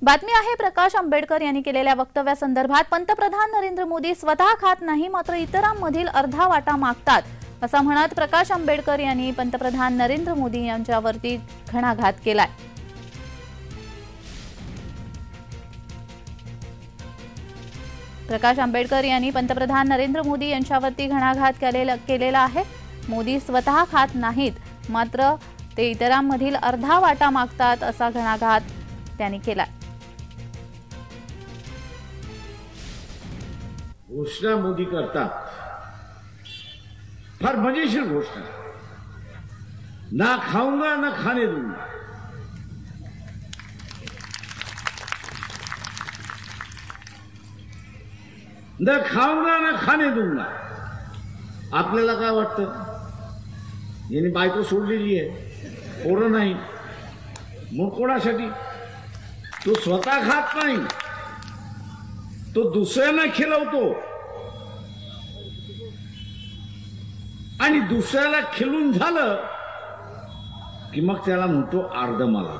बातमी आहे प्रकाश आंबेडकर यांनी केलेल्या वक्तव्यासंदर्भात पंतप्रधान नरेंद्र मोदी स्वतः खात नाही मात्र इतरांमधील अर्धा वाटा मागतात असं म्हणत प्रकाश आंबेडकर यांनी पंतप्रधान नरेंद्र मोदी यांच्यावरती घणाघात केलाय। प्रकाश आंबेडकर यांनी पंतप्रधान नरेंद्र मोदी यांच्यावरती घणाघात केलेला आहे। मोदी स्वतः खात नाहीत मात्र ते इतरांमधील अर्धा वाटा मागतात असा घणाघात त्यांनी केलाय। घोषणा मोदी करतात, फार मजेशीर घोषणा, ना खाऊंगा ना खाने दूंगा। न खाऊंगा ना खाने दूंगा। आपल्याला काय वाटतं, यांनी बायको सोडलेली आहे, पोरं नाही, मग कोणासाठी? तो स्वतः खात नाही, तो दुसऱ्यांना खिलवतो आणि दुसऱ्याला खिलून झालं की मग त्याला म्हणतो अर्ध मला।